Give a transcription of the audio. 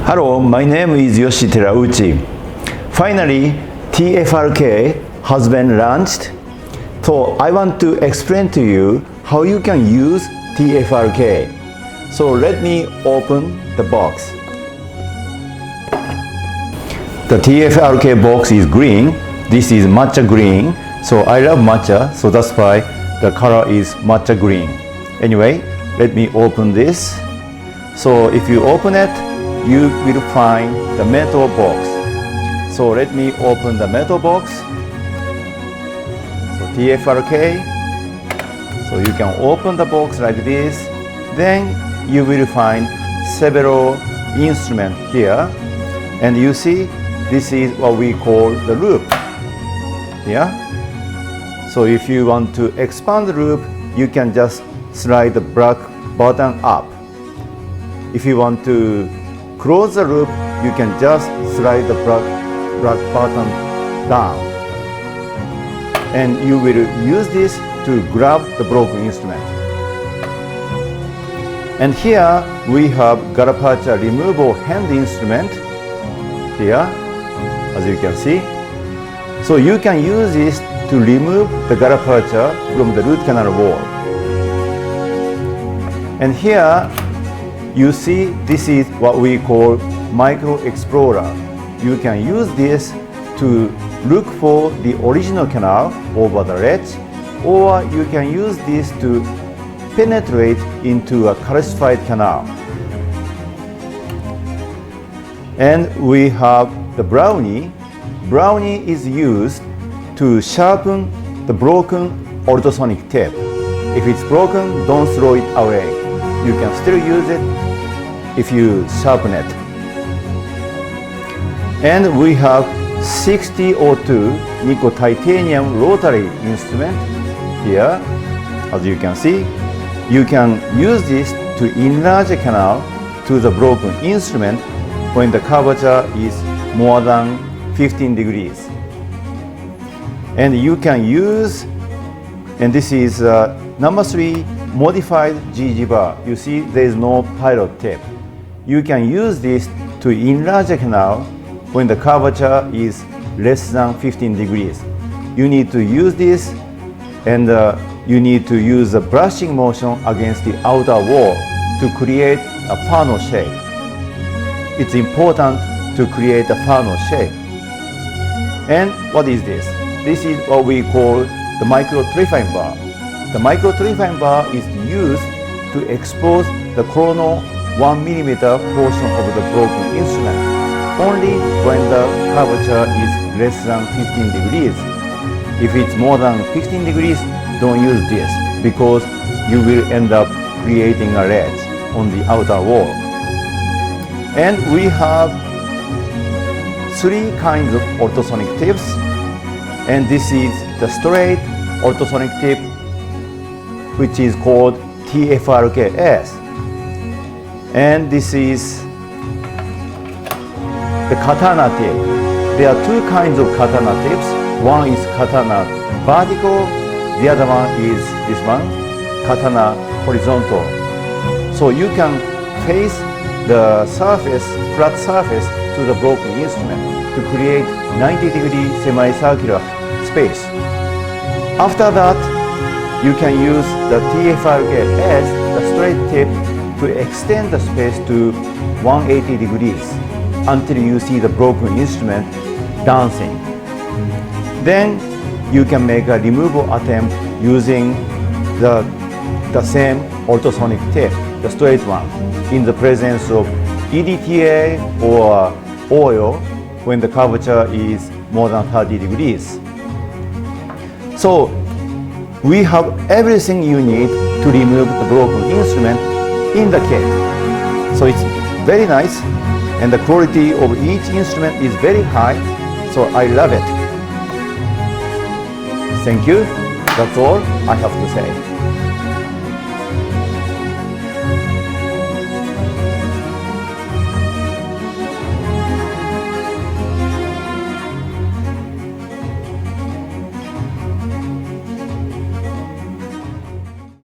Hello, my name is Terauchi. Finally, TFRK has been launched. So I want to explain to you how you can use TFRK. So let me open the box. The TFRK box is green. This is matcha green. So I love matcha, so that's why the color is matcha green. Anyway, let me open this. So if you open it, you will find the metal box. So let me open the metal box. So TFRK. So you can open the box like this. Then you will find several instruments here. And you see, this is what we call the loop. Yeah? So if you want to expand the loop, you can just slide the black button up. If you want to close the loop, you can just slide the black button down. And you will use this to grab the broken instrument. And here we have Garapacha removable hand instrument here, as you can see. So you can use this to remove the Garapacha from the root canal wall. And here you see, this is what we call micro explorer. You can use this to look for the original canal over the ledge, or you can use this to penetrate into a calcified canal. And we have the brownie. Brownie is used to sharpen the broken ultrasonic tape. If it's broken, don't throw it away. You can still use it if you sharpen it. And we have 6002 nickel titanium rotary instrument here. As you can see, you can use this to enlarge a canal to the broken instrument when the curvature is more than 15 degrees. And you can use, and this is number 3 modified GG bar. You see, there is no pilot tape. You can use this to enlarge a canal when the curvature is less than 15 degrees. You need to use this, and you need to use a brushing motion against the outer wall to create a funnel shape. It's important to create a funnel shape. And what is this? This is what we call the micro-trifine bar. The micro-trifine bar is used to expose the chrono 1 millimeter portion of the broken instrument only when the curvature is less than 15 degrees. If it's more than 15 degrees, don't use this because you will end up creating a ledge on the outer wall. And we have 3 kinds of ultrasonic tips, and this is the straight ultrasonic tip, which is called TFRKS. And this is the katana tip. There are 2 kinds of katana tips. One is katana vertical, the other one is this one, katana horizontal. So you can face the surface, flat surface, to the broken instrument to create 90-degree semicircular space. After that, you can use the TFRKS, the straight tip, to extend the space to 180 degrees until you see the broken instrument dancing. Then you can make a removal attempt using the same ultrasonic tip, the straight one, in the presence of EDTA or oil when the curvature is more than 30 degrees. So we have everything you need to remove the broken instrument in the kit. So it's very nice, and the quality of each instrument is very high, so I love it. Thank you. That's all I have to say.